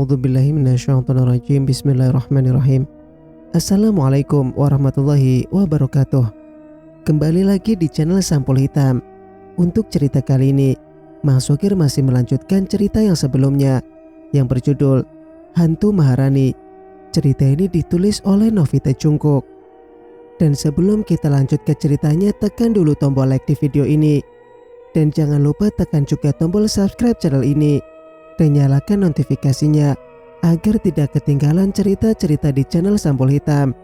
A'udzubillahi minasyaitonirrajim. Bismillahirrahmanirrahim. Assalamualaikum warahmatullahi wabarakatuh. Kembali lagi di channel Sampul Hitam. Untuk cerita kali ini, Mang Sokir masih melanjutkan cerita yang sebelumnya yang berjudul Hantu Maharani. Cerita ini ditulis oleh Novita Jungkook. Dan sebelum kita lanjut ke ceritanya, tekan dulu tombol like di video ini. Dan jangan lupa tekan juga tombol subscribe channel ini dan nyalakan notifikasinya agar tidak ketinggalan cerita-cerita di channel Sampul Hitam.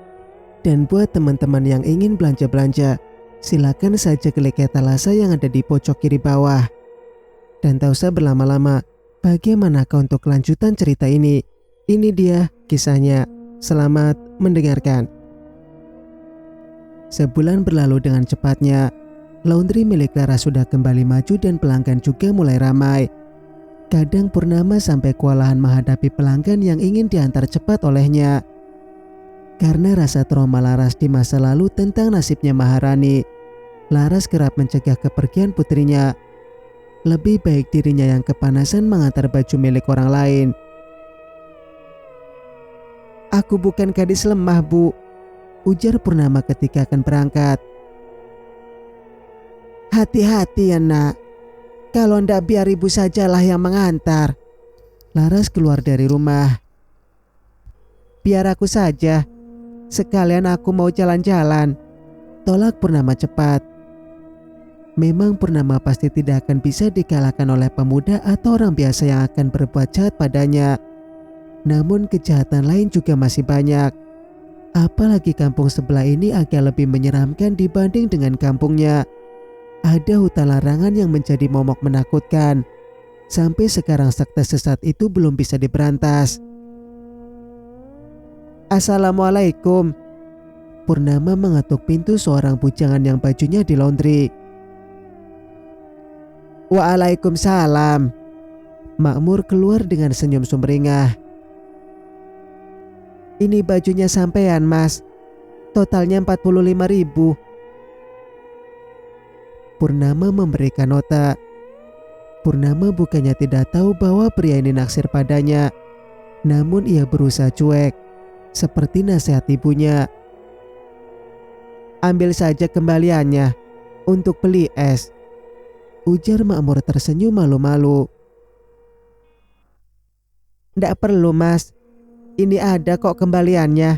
Dan buat teman-teman yang ingin belanja-belanja, silakan saja klik etalase yang ada di pojok kiri bawah. Dan tak usah berlama-lama, bagaimanakah untuk kelanjutan cerita ini? Ini dia kisahnya. Selamat mendengarkan. Sebulan berlalu dengan cepatnya. Laundry milik Lara sudah kembali maju dan pelanggan juga mulai ramai. Kadang Purnama sampai kewalahan menghadapi pelanggan yang ingin diantar cepat olehnya. Karena rasa trauma Laras di masa lalu tentang nasibnya Maharani, Laras kerap mencegah kepergian putrinya. Lebih baik dirinya yang kepanasan mengantar baju milik orang lain. "Aku bukan gadis lemah, Bu," ujar Purnama ketika akan berangkat. "Hati-hati ya, Nak. Kalau ndak biar ibu sajalah yang mengantar." Laras keluar dari rumah. "Biar aku saja. Sekalian aku mau jalan-jalan," tolak Purnama cepat. Memang Purnama pasti tidak akan bisa dikalahkan oleh pemuda atau orang biasa yang akan berbuat jahat padanya. Namun kejahatan lain juga masih banyak. Apalagi kampung sebelah ini agak lebih menyeramkan dibanding dengan kampungnya. Ada hutan larangan yang menjadi momok menakutkan. Sampai sekarang sekte sesat itu belum bisa diberantas. "Assalamualaikum." Purnama mengetuk pintu seorang bujangan yang bajunya di laundry. "Waalaikumsalam." Makmur keluar dengan senyum sumringah. "Ini bajunya sampean, Mas. Totalnya 45.000. Purnama memberikan nota. Purnama bukannya tidak tahu bahwa pria ini naksir padanya. Namun ia berusaha cuek, seperti nasihat ibunya. "Ambil saja kembaliannya untuk beli es," ujar Makmur tersenyum malu-malu. "Ndak perlu, Mas. Ini ada kok kembaliannya."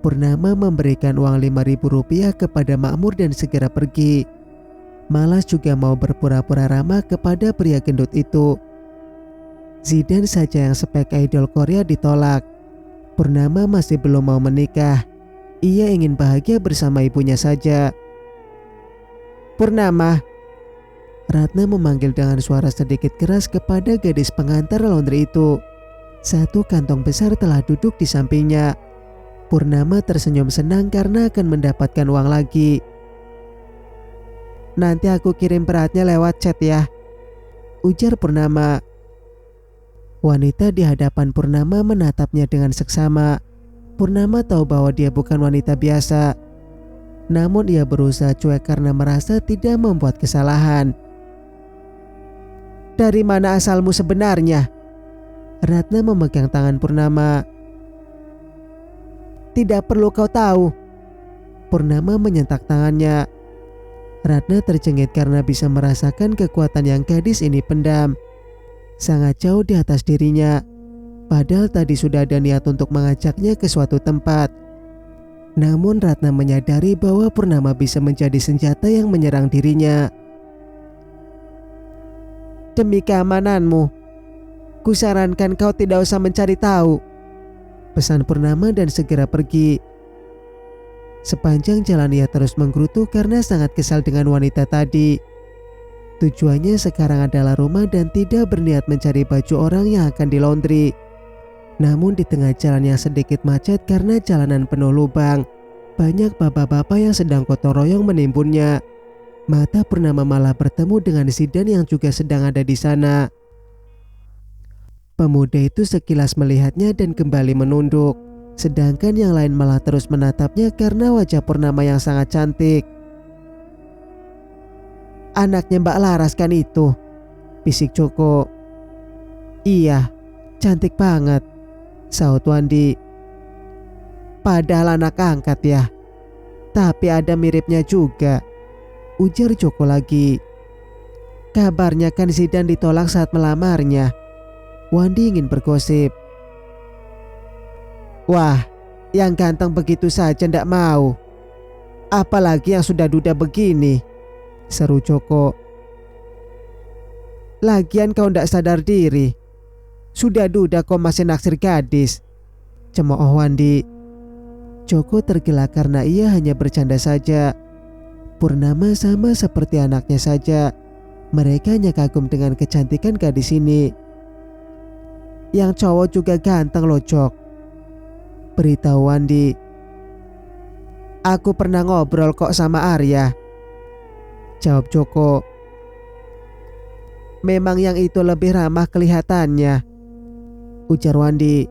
Purnama memberikan uang Rp5.000 kepada Makmur dan segera pergi. Malas juga mau berpura-pura ramah kepada pria gendut itu. Zidane saja yang spek idol Korea ditolak. Purnama masih belum mau menikah. Ia ingin bahagia bersama ibunya saja. "Purnama." Ratna memanggil dengan suara sedikit keras kepada gadis pengantar laundry itu. Satu kantong besar telah duduk di sampingnya. Purnama tersenyum senang karena akan mendapatkan uang lagi. "Nanti aku kirim beratnya lewat chat ya," ujar Purnama. Wanita di hadapan Purnama menatapnya dengan seksama. Purnama tahu bahwa dia bukan wanita biasa. Namun ia berusaha cuek karena merasa tidak membuat kesalahan. "Dari mana asalmu sebenarnya?" Ratna memegang tangan Purnama. "Tidak perlu kau tahu." Purnama menyentak tangannya. Ratna tercengit karena bisa merasakan kekuatan yang gadis ini pendam. Sangat jauh di atas dirinya. Padahal tadi sudah ada niat untuk mengajaknya ke suatu tempat. Namun Ratna menyadari bahwa Purnama bisa menjadi senjata yang menyerang dirinya. "Demi keamananmu, kusarankan kau tidak usah mencari tahu," pesan Purnama dan segera pergi. Sepanjang jalan ia terus menggerutu karena sangat kesal dengan wanita tadi. Tujuannya sekarang adalah rumah dan tidak berniat mencari baju orang yang akan dilaundry. Namun di tengah jalan yang sedikit macet karena jalanan penuh lubang, banyak bapak-bapak yang sedang gotong royong menimbunnya. Mata Purnama malah bertemu dengan Zidane yang juga sedang ada di sana. Pemuda itu sekilas melihatnya dan kembali menunduk. Sedangkan yang lain malah terus menatapnya karena wajah Purnama yang sangat cantik. "Anaknya Mbak Laras kan itu?" bisik Joko. "Iya, Cantik banget, sahut Wandi. Padahal anak angkat ya, tapi ada miripnya juga, ujar Joko lagi. Kabarnya kan Zidan ditolak saat melamarnya. Wandi ingin bergosip. Wah, yang ganteng begitu saja ndak mau. Apalagi yang sudah duda begini, seru Joko. Lagian kau ndak sadar diri. Sudah duda kau masih naksir gadis, cemooh Wandi. Joko tergelak karena ia hanya bercanda saja. Purnama sama seperti anaknya saja. Mereka hanya kagum dengan kecantikan gadis ini. Yang cowok juga ganteng loh, Jok, beritahu Wandi. Aku pernah ngobrol kok sama Arya, jawab Joko. Memang yang itu lebih ramah kelihatannya, ujar Wandi.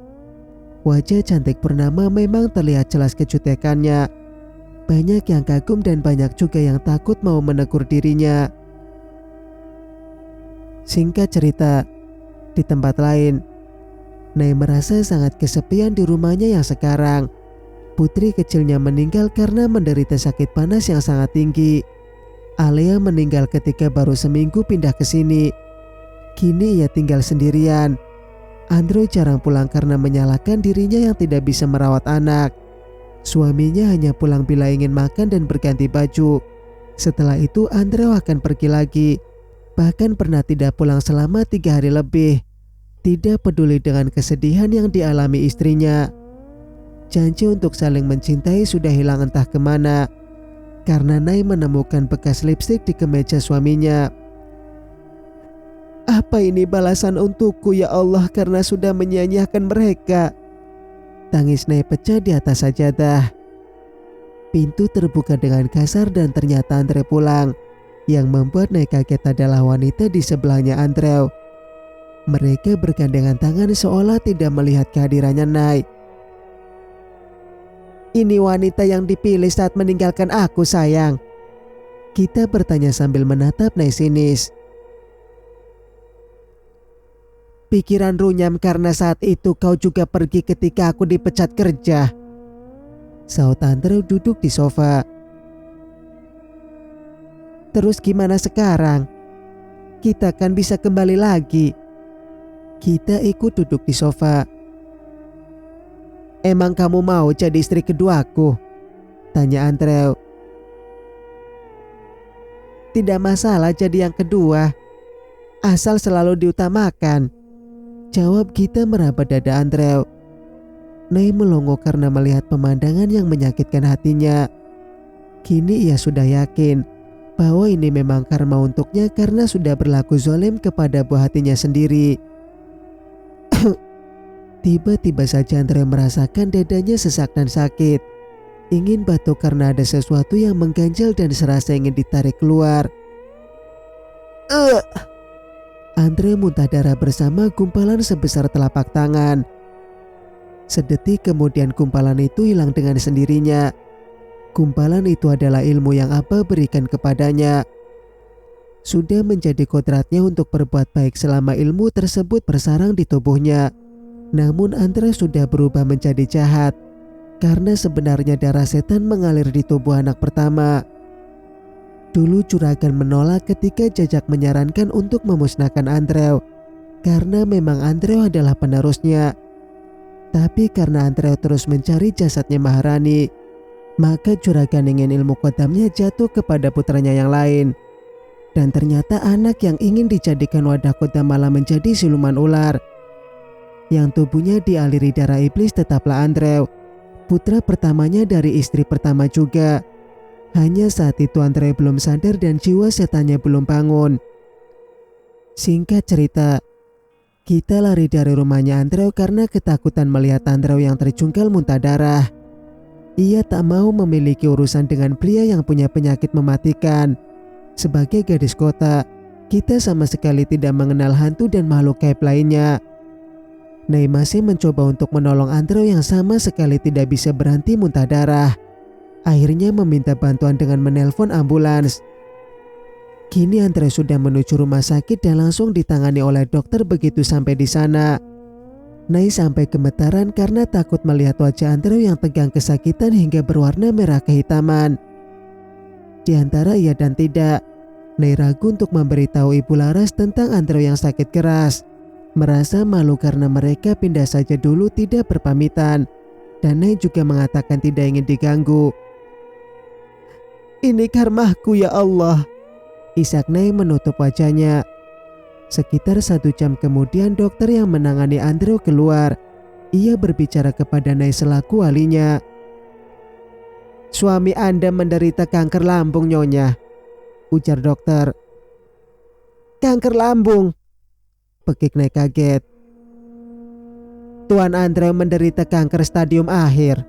Wajah cantik Purnama memang terlihat jelas kejutekannya. Banyak yang kagum dan banyak juga yang takut mau menegur dirinya. Singkat cerita, di tempat lain, Nay merasa sangat kesepian di rumahnya yang sekarang. Putri kecilnya meninggal karena menderita sakit panas yang sangat tinggi. Alea meninggal ketika baru seminggu pindah ke sini. Kini ia tinggal sendirian. Andrew jarang pulang karena menyalahkan dirinya yang tidak bisa merawat anak. Suaminya hanya pulang bila ingin makan dan berganti baju. Setelah itu Andrew akan pergi lagi. Bahkan pernah tidak pulang selama 3 hari lebih. Tidak peduli dengan kesedihan yang dialami istrinya. Janji untuk saling mencintai sudah hilang entah kemana. Karena Nay menemukan bekas lipstik di kemeja suaminya. Apa ini balasan untukku ya Allah karena sudah menyia-nyiakan mereka? Tangis Nay pecah di atas sajadah. Pintu terbuka dengan kasar dan ternyata Andre pulang. Yang membuat Nay kaget adalah wanita di sebelahnya Andrew. Mereka bergandengan tangan seolah tidak melihat kehadirannya Nay. Ini wanita yang dipilih saat meninggalkan aku, sayang. Kita bertanya sambil menatap Nay sinis. Pikiran runyam karena saat itu kau juga pergi ketika aku dipecat kerja, sahut Andrew duduk di sofa. Terus gimana sekarang? Kita kan bisa kembali lagi. Kita ikut duduk di sofa. Emang kamu mau jadi istri keduaku? Tanya Andrew. Tidak masalah jadi yang kedua, asal selalu diutamakan, jawab kita meraba dada Andrew. Nay melongo karena melihat pemandangan yang menyakitkan hatinya. Kini ia sudah yakin bahwa ini memang karma untuknya karena sudah berlaku zalim kepada buah hatinya sendiri. Tiba-tiba saja Andre merasakan dadanya sesak dan sakit. Ingin batuk karena ada sesuatu yang mengganjal dan serasa ingin ditarik keluar. Andre muntah darah bersama gumpalan sebesar telapak tangan. Sedetik kemudian gumpalan itu hilang dengan sendirinya. Gumpalan itu adalah ilmu yang Abba berikan kepadanya. Sudah menjadi kodratnya untuk berbuat baik selama ilmu tersebut bersarang di tubuhnya. Namun Andre sudah berubah menjadi jahat karena sebenarnya darah setan mengalir di tubuh anak pertama. Dulu Juragan menolak ketika Jajak menyarankan untuk memusnahkan Andrew karena memang Andrew adalah penerusnya. Tapi karena Andrew terus mencari jasadnya Maharani, maka Juragan ingin ilmu kodamnya jatuh kepada putranya yang lain. Dan ternyata anak yang ingin dijadikan wadah kodam malah menjadi siluman ular. Yang tubuhnya dialiri darah iblis tetaplah Andrew, putra pertamanya dari istri pertama juga. Hanya saat itu Andrew belum sadar dan jiwa setannya belum bangun. Singkat cerita, kita lari dari rumahnya Andrew karena ketakutan melihat Andrew yang terjungkal muntah darah. Ia tak mau memiliki urusan dengan pria yang punya penyakit mematikan. Sebagai gadis kota, kita sama sekali tidak mengenal hantu dan makhluk gaib lainnya. Nay masih mencoba untuk menolong Andrew yang sama sekali tidak bisa berhenti muntah darah. Akhirnya meminta bantuan dengan menelpon ambulans. Kini Andrew sudah menuju rumah sakit dan langsung ditangani oleh dokter begitu sampai di sana. Nay sampai gemetaran karena takut melihat wajah Andrew yang tegang kesakitan hingga berwarna merah kehitaman. Di antara iya dan tidak, Nay ragu untuk memberitahu Ibu Laras tentang Andrew yang sakit keras. Merasa malu karena mereka pindah saja dulu tidak berpamitan, dan Nay juga mengatakan tidak ingin diganggu. "Ini karmaku ya Allah," isak Nay menutup wajahnya. Sekitar 1 jam kemudian dokter yang menangani Andrew keluar. Ia berbicara kepada Nay selaku walinya. "Suami Anda menderita kanker lambung, Nyonya," ujar dokter. "Kanker lambung?" pekik Nay kaget. "Tuan Andrew menderita kanker stadium akhir,"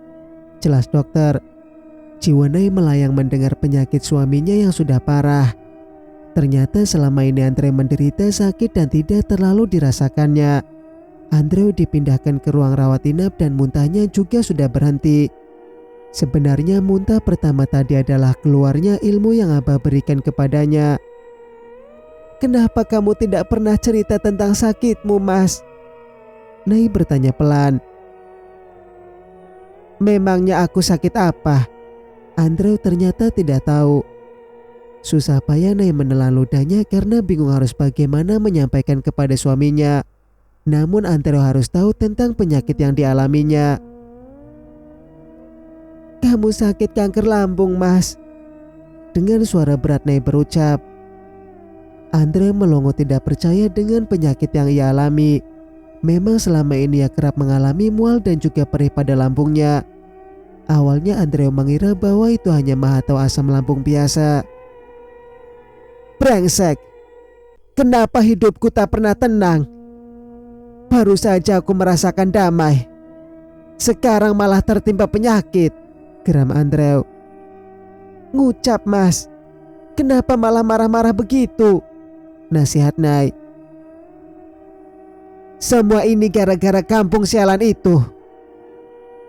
jelas dokter. Jiwa Nay melayang mendengar penyakit suaminya yang sudah parah. Ternyata selama ini Andrew menderita sakit dan tidak terlalu dirasakannya. Andrew dipindahkan ke ruang rawat inap dan muntahnya juga sudah berhenti. Sebenarnya muntah pertama tadi adalah keluarnya ilmu yang Abah berikan kepadanya. "Kenapa kamu tidak pernah cerita tentang sakitmu, Mas?" Nay bertanya pelan. "Memangnya aku sakit apa?" Andrew ternyata tidak tahu. Susah payah Nay menelan ludahnya karena bingung harus bagaimana menyampaikan kepada suaminya. Namun Andrew harus tahu tentang penyakit yang dialaminya. "Kamu sakit kanker lambung, Mas," dengan suara berat Nay berucap. Andrew melongo tidak percaya dengan penyakit yang ia alami. Memang selama ini ia kerap mengalami mual dan juga perih pada lambungnya. Awalnya Andrew mengira bahwa itu hanya mah atau asam lambung biasa. "Brengsek, kenapa hidupku tak pernah tenang? Baru saja aku merasakan damai, sekarang malah tertimpa penyakit," geram Andrew. "Ngucap, Mas, kenapa malah marah-marah begitu?" nasihat Nay. "Semua ini gara-gara kampung sialan itu.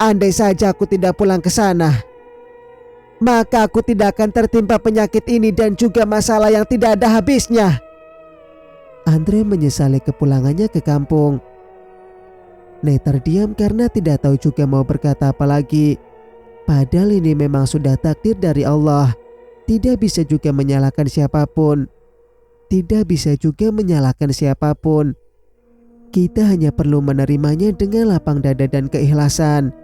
Andai saja aku tidak pulang ke sana, maka aku tidak akan tertimpa penyakit ini dan juga masalah yang tidak ada habisnya." Andrew menyesali kepulangannya ke kampung. Nay terdiam karena tidak tahu juga mau berkata apa lagi. Padahal ini memang sudah takdir dari Allah. Tidak bisa juga menyalahkan siapapun. Tidak bisa juga menyalahkan siapapun. Kita hanya perlu menerimanya dengan lapang dada dan keikhlasan.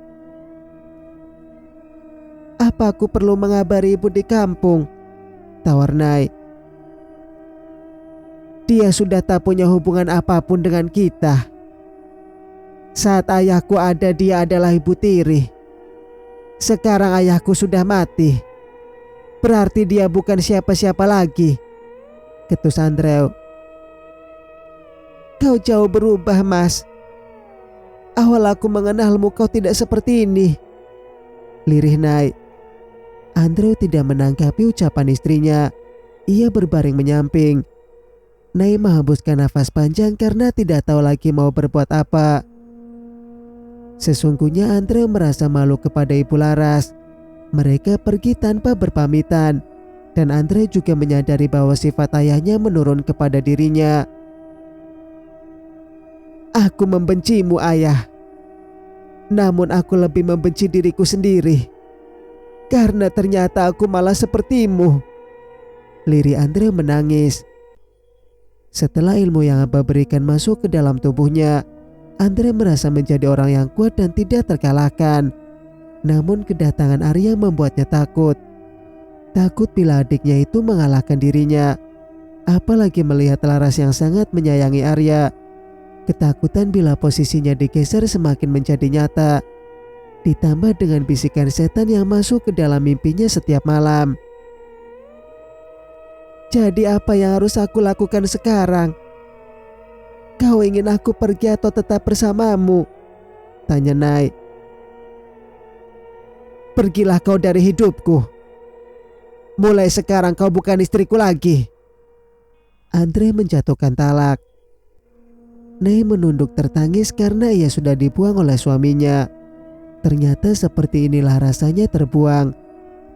"Apa aku perlu mengabari ibu di kampung?" tawar Nay. "Dia sudah tak punya hubungan apapun dengan kita. Saat ayahku ada, dia adalah ibu tiri. Sekarang ayahku sudah mati. Berarti dia bukan siapa-siapa lagi," ketus Andrew. "Kau jauh berubah, Mas. Awal aku mengenalmu kau tidak seperti ini," lirih Nay. Andrew tidak menanggapi ucapan istrinya. Ia berbaring menyamping. Nay menghembuskan nafas panjang karena tidak tahu lagi mau berbuat apa. Sesungguhnya Andrew merasa malu kepada Ibu Laras. Mereka pergi tanpa berpamitan, dan Andrew juga menyadari bahwa sifat ayahnya menurun kepada dirinya. "Aku membencimu, Ayah. Namun aku lebih membenci diriku sendiri. Karena ternyata aku malah sepertimu," lirih Andrew menangis. Setelah ilmu yang Abah berikan masuk ke dalam tubuhnya, Andrew merasa menjadi orang yang kuat dan tidak terkalahkan. Namun kedatangan Arya membuatnya takut. Takut bila adiknya itu mengalahkan dirinya. Apalagi melihat Laras yang sangat menyayangi Arya. Ketakutan bila posisinya digeser semakin menjadi nyata. Ditambah dengan bisikan setan yang masuk ke dalam mimpinya setiap malam. "Jadi apa yang harus aku lakukan sekarang? Kau ingin aku pergi atau tetap bersamamu?" tanya Nay. "Pergilah kau dari hidupku. Mulai sekarang kau bukan istriku lagi." Andre menjatuhkan talak. Nay menunduk tertangis karena ia sudah dibuang oleh suaminya. Ternyata seperti inilah rasanya terbuang.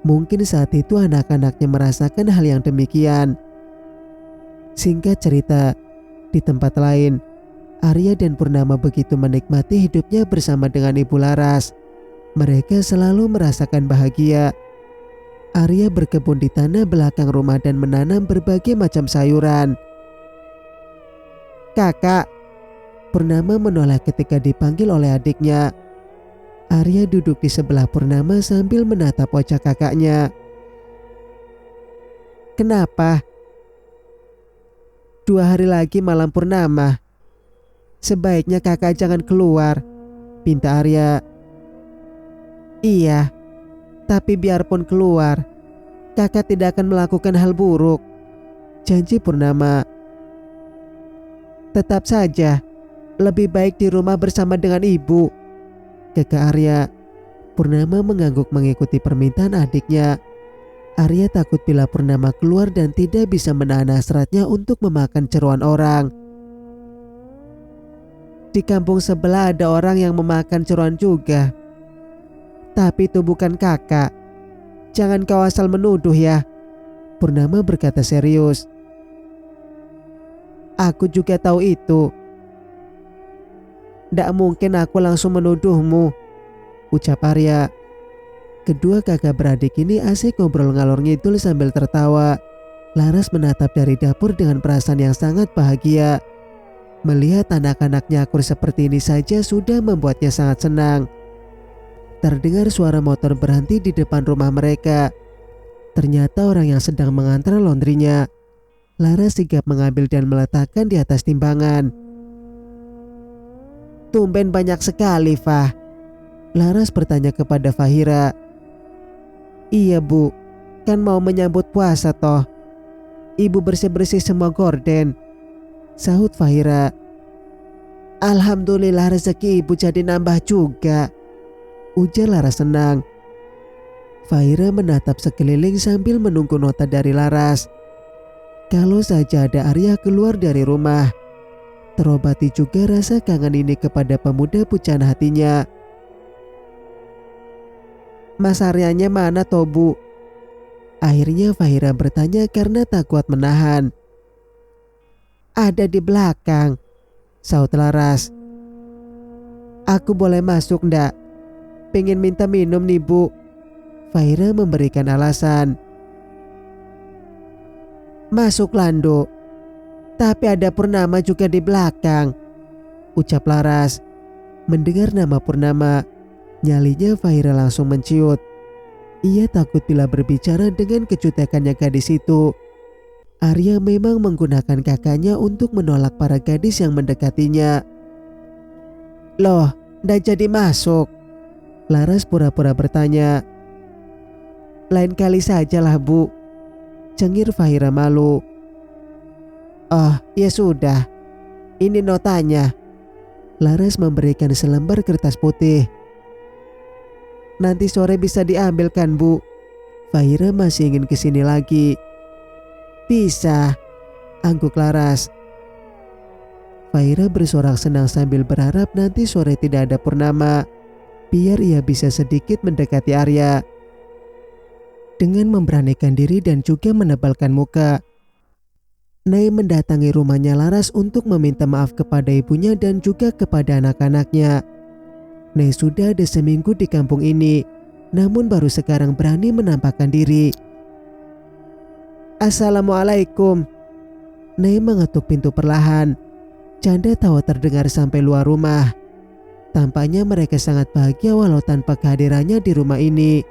Mungkin saat itu anak-anaknya merasakan hal yang demikian. Singkat cerita, di tempat lain, Arya dan Purnama begitu menikmati hidupnya bersama dengan Ibu Laras. Mereka selalu merasakan bahagia. Arya berkebun di tanah belakang rumah dan menanam berbagai macam sayuran. "Kakak," Purnama menolak ketika dipanggil oleh adiknya. Arya duduk di sebelah Purnama sambil menatap wajah kakaknya. "Kenapa?" "2 hari lagi malam purnama. Sebaiknya kakak jangan keluar," pinta Arya. "Iya, tapi biarpun keluar, kakak tidak akan melakukan hal buruk," janji Purnama. "Tetap saja, lebih baik di rumah bersama dengan ibu," kekeh Arya. Purnama mengangguk mengikuti permintaan adiknya. Arya takut bila Purnama keluar dan tidak bisa menahan hasratnya untuk memakan jeroan orang. "Di kampung sebelah ada orang yang memakan jeroan juga. Tapi itu bukan kakak. Jangan kau asal menuduh ya," Purnama berkata serius. "Aku juga tahu itu. Ndak mungkin aku langsung menuduhmu," ucap Arya. Kedua kakak beradik ini asik ngobrol ngalor ngidul sambil tertawa. Laras menatap dari dapur dengan perasaan yang sangat bahagia. Melihat anak-anaknya akur seperti ini saja sudah membuatnya sangat senang. Terdengar suara motor berhenti di depan rumah mereka. Ternyata orang yang sedang mengantar laundrynya. Laras sigap mengambil dan meletakkan di atas timbangan. "Tumben banyak sekali, Fah," Laras bertanya kepada Fahira. "Iya bu, kan mau menyambut puasa toh. Ibu bersih-bersih semua gorden," sahut Fahira. "Alhamdulillah rezeki ibu jadi nambah juga," ujar Laras senang. Fahira menatap sekeliling sambil menunggu nota dari Laras. Kalau saja ada Arya keluar dari rumah, terobati juga rasa kangen ini kepada pemuda pujaan hatinya. "Mas Aryanya mana toh bu?" Akhirnya Fahira bertanya karena tak kuat menahan. "Ada di belakang," sahut Laras. "Aku boleh masuk ndak? Pengen minta minum nih bu," Fahira memberikan alasan. "Masuk Lando. Tapi ada Purnama juga di belakang," ucap Laras. Mendengar nama Purnama, nyalinya Fahira langsung menciut. Ia takut bila berbicara dengan kejutekannya gadis itu. Arya memang menggunakan kakaknya untuk menolak para gadis yang mendekatinya. "Loh, ndak jadi masuk?" Laras pura-pura bertanya. "Lain kali sajalah bu," cengir Fahira malu. "Oh ya sudah, ini notanya." Laras memberikan selembar kertas putih. "Nanti sore bisa diambil kan bu? Fahira masih ingin kesini lagi." "Bisa," angguk Laras. Fahira bersorak senang sambil berharap nanti sore tidak ada Purnama, biar ia bisa sedikit mendekati Arya. Dengan memberanikan diri dan juga menebalkan muka, Nay mendatangi rumahnya Laras untuk meminta maaf kepada ibunya dan juga kepada anak-anaknya. Nay sudah ada seminggu di kampung ini, namun baru sekarang berani menampakkan diri. "Assalamualaikum." Nay mengetuk pintu perlahan. Canda tawa terdengar sampai luar rumah. Tampaknya mereka sangat bahagia walau tanpa kehadirannya di rumah ini.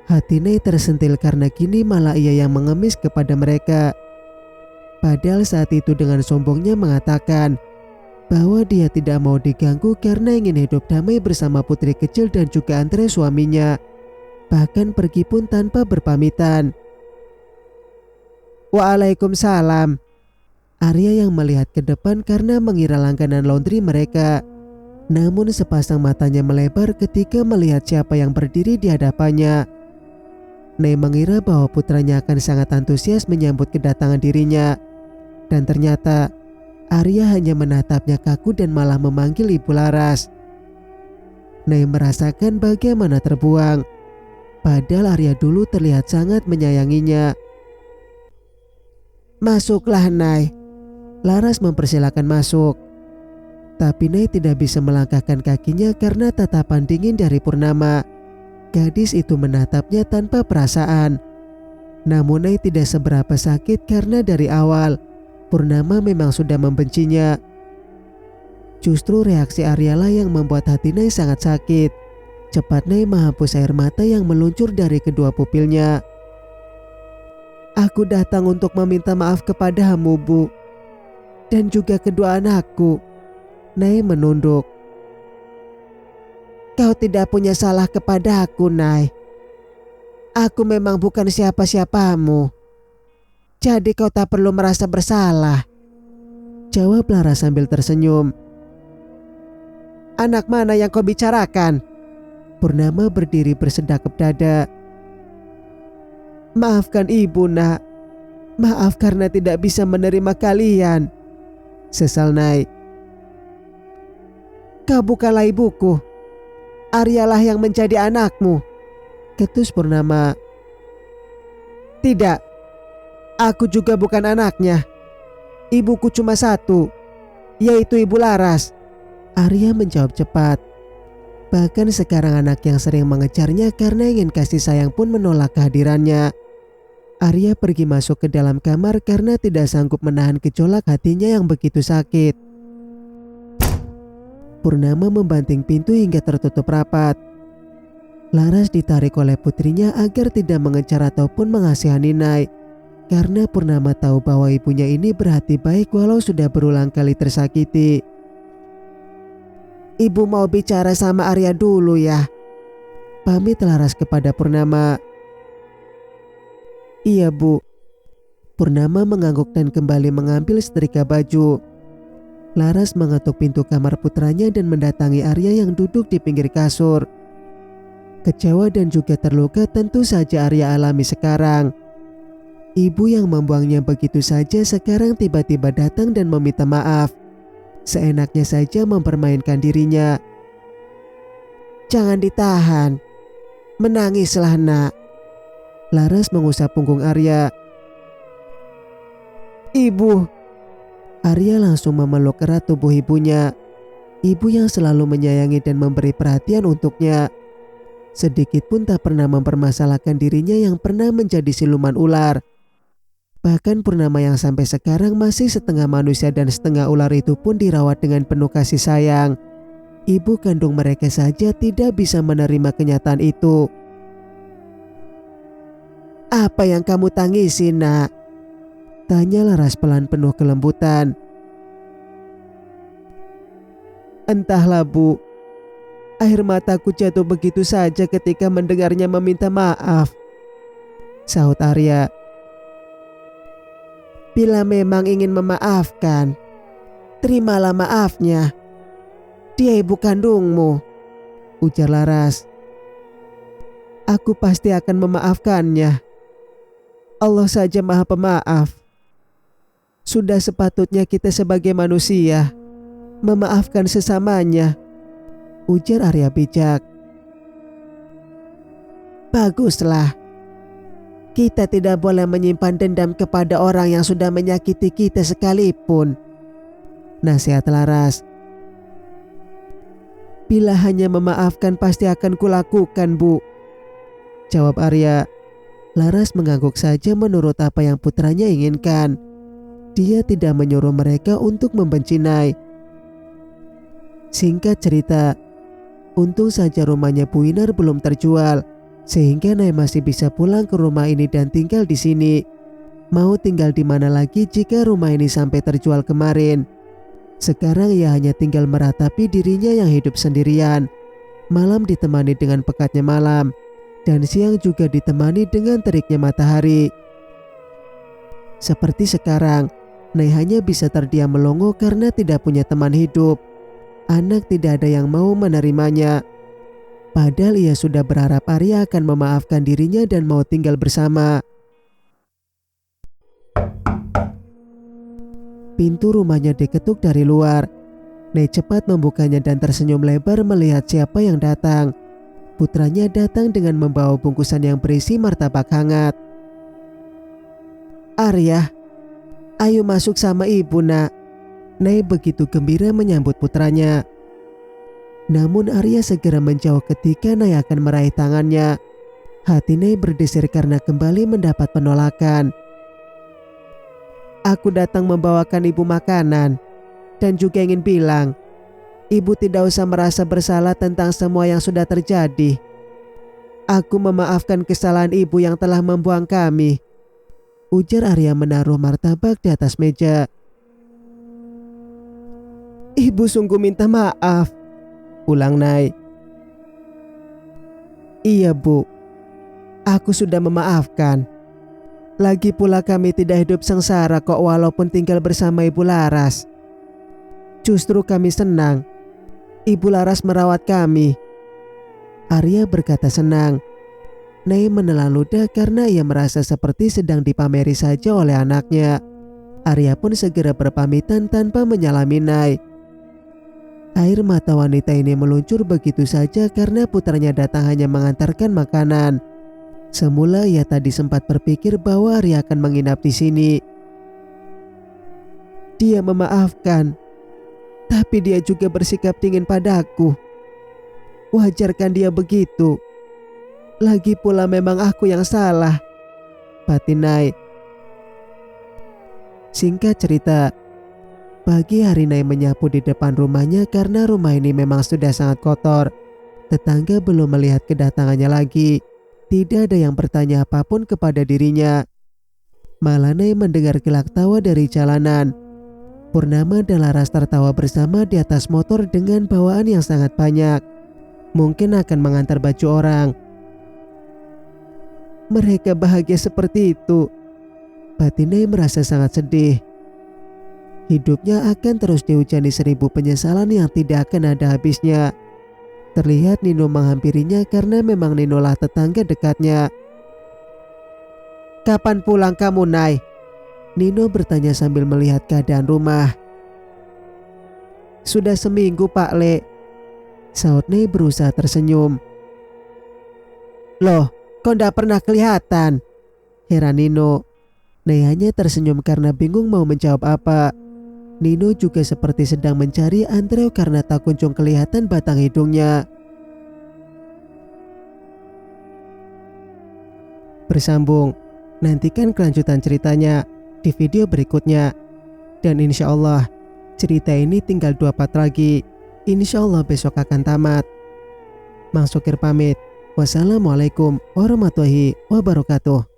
Hati Nay tersentil karena kini malah ia yang mengemis kepada mereka. Padahal saat itu dengan sombongnya mengatakan bahwa dia tidak mau diganggu karena ingin hidup damai bersama putri kecil dan juga Andre suaminya. Bahkan pergi pun tanpa berpamitan. "Waalaikumsalam." Arya yang melihat ke depan karena mengira langganan laundry mereka. Namun sepasang matanya melebar ketika melihat siapa yang berdiri di hadapannya. Nay mengira bahwa putranya akan sangat antusias menyambut kedatangan dirinya. Dan ternyata Arya hanya menatapnya kaku dan malah memanggil Ibu Laras. Nay merasakan bagaimana terbuang. Padahal Arya dulu terlihat sangat menyayanginya. "Masuklah Nay." Laras mempersilakan masuk. Tapi Nay tidak bisa melangkahkan kakinya karena tatapan dingin dari Purnama. Gadis itu menatapnya tanpa perasaan. Namun Nay tidak seberapa sakit karena dari awal Purnama memang sudah membencinya. Justru reaksi Arya lah yang membuat hati Nay sangat sakit. Cepat Nay menghapus air mata yang meluncur dari kedua pupilnya. Aku datang untuk meminta maaf kepadamu, Bu. Dan juga kedua anakku. Nay menunduk. Kau tidak punya salah kepada aku, Nay. Aku memang bukan siapa-siapamu. Jadi kau tak perlu merasa bersalah. Jawab Laras sambil tersenyum. Anak mana yang kau bicarakan? Purnama berdiri bersedekap dada. Maafkan ibu, Nak. Maaf karena tidak bisa menerima kalian. Sesal Nay. Kau bukanlah ibuku. Aryalah yang menjadi anakmu. Ketus Purnama. Tidak. Aku juga bukan anaknya. Ibuku cuma satu, yaitu Ibu Laras. Arya menjawab cepat. Bahkan sekarang anak yang sering mengejarnya karena ingin kasih sayang pun menolak kehadirannya. Arya pergi masuk ke dalam kamar karena tidak sanggup menahan gejolak hatinya yang begitu sakit. Purnama membanting pintu hingga tertutup rapat. Laras ditarik oleh putrinya agar tidak mengejar ataupun mengasihani Nay. Karena Purnama tahu bahwa ibunya ini berhati baik walau sudah berulang kali tersakiti. Ibu mau bicara sama Arya dulu ya. Pamit Laras kepada Purnama. Iya, Bu. Purnama mengangguk dan kembali mengambil setrika baju. Laras mengetuk pintu kamar putranya dan mendatangi Arya yang duduk di pinggir kasur. Kecewa dan juga terluka tentu saja Arya alami sekarang. Ibu yang membuangnya begitu saja sekarang tiba-tiba datang dan meminta maaf. Seenaknya saja mempermainkan dirinya. Jangan ditahan. Menangislah, Nak. Laras mengusap punggung Arya. Ibu. Arya langsung memeluk erat tubuh ibunya. Ibu yang selalu menyayangi dan memberi perhatian untuknya. Sedikit pun tak pernah mempermasalahkan dirinya yang pernah menjadi siluman ular. Bahkan Purnama yang sampai sekarang masih setengah manusia dan setengah ular itu pun dirawat dengan penuh kasih sayang. Ibu kandung mereka saja tidak bisa menerima kenyataan itu. Apa yang kamu tangisi, Nak? Tanya Laras pelan penuh kelembutan. Entahlah, Bu. Air mataku jatuh begitu saja ketika mendengarnya meminta maaf. Sahut Arya. Bila memang ingin memaafkan, terimalah maafnya. Dia ibu kandungmu. Ujar Laras. Aku pasti akan memaafkannya. Allah saja Maha Pemaaf. Sudah sepatutnya kita sebagai manusia memaafkan sesamanya. Ujar Arya bijak. Baguslah. Kita tidak boleh menyimpan dendam kepada orang yang sudah menyakiti kita sekalipun. Nasihat Laras. Bila hanya memaafkan pasti akan kulakukan, Bu. Jawab Arya. Laras mengangguk saja menurut apa yang putranya inginkan. Dia tidak menyuruh mereka untuk membenci Nay. Singkat cerita, untung saja rumahnya Bu Inar belum terjual, sehingga Nay masih bisa pulang ke rumah ini dan tinggal di sini. Mau tinggal di mana lagi jika rumah ini sampai terjual kemarin? Sekarang ia hanya tinggal meratapi dirinya yang hidup sendirian. Malam ditemani dengan pekatnya malam, dan siang juga ditemani dengan teriknya matahari. Seperti sekarang, Nay hanya bisa terdiam melongo karena tidak punya teman hidup. Anak tidak ada yang mau menerimanya. Padahal ia sudah berharap Arya akan memaafkan dirinya dan mau tinggal bersama. Pintu rumahnya diketuk dari luar. Nay cepat membukanya dan tersenyum lebar melihat siapa yang datang. Putranya datang dengan membawa bungkusan yang berisi martabak hangat. Arya, ayo masuk sama ibu, Nak. Nay begitu gembira menyambut putranya. Namun Arya segera menjauh ketika Nay akan meraih tangannya. Hati Nay berdesir karena kembali mendapat penolakan. Aku datang membawakan ibu makanan dan juga ingin bilang, ibu tidak usah merasa bersalah tentang semua yang sudah terjadi. Aku memaafkan kesalahan ibu yang telah membuang kami, ujar Arya menaruh martabak di atas meja. Ibu sungguh minta maaf, ulang Nay. Iya bu, aku sudah memaafkan. Lagi pula kami tidak hidup sengsara kok walaupun tinggal bersama Ibu Laras. Justru kami senang Ibu Laras merawat kami. Arya berkata senang. Nay menelan ludah karena ia merasa seperti sedang dipameri saja oleh anaknya. Arya pun segera berpamitan tanpa menyalami Nay. Air mata wanita ini meluncur begitu saja karena putranya datang hanya mengantarkan makanan. Semula ia tadi sempat berpikir bahwa Arya akan menginap di sini. Dia memaafkan, tapi dia juga bersikap dingin padaku. Wajarkan dia begitu. Lagi pula memang aku yang salah, batin Nay. Singkat cerita, pagi hari Nay menyapu di depan rumahnya karena rumah ini memang sudah sangat kotor. Tetangga belum melihat kedatangannya lagi. Tidak ada yang bertanya apapun kepada dirinya. Malah Nay mendengar gelak tawa dari jalanan. Purnama dan Laras tertawa bersama di atas motor dengan bawaan yang sangat banyak. Mungkin akan mengantar baju orang. Mereka bahagia seperti itu. Batin Nay merasa sangat sedih. Hidupnya akan terus dihujani 1000 penyesalan yang tidak akan ada habisnya. Terlihat Nino menghampirinya karena memang Nino lah tetangga dekatnya. Kapan pulang kamu, Nay? Nino bertanya sambil melihat keadaan rumah. Sudah seminggu Pak Le, saut Nay berusaha tersenyum. Loh, kok ndak pernah kelihatan? Heran Nino. Nay hanya tersenyum karena bingung mau menjawab apa. Nino juga seperti sedang mencari Andrew karena tak kunjung kelihatan batang hidungnya. Bersambung, nantikan kelanjutan ceritanya di video berikutnya. Dan insya Allah cerita ini tinggal 2 part lagi. Insya Allah besok akan tamat. Mang Sukir pamit. Wassalamualaikum warahmatullahi wabarakatuh.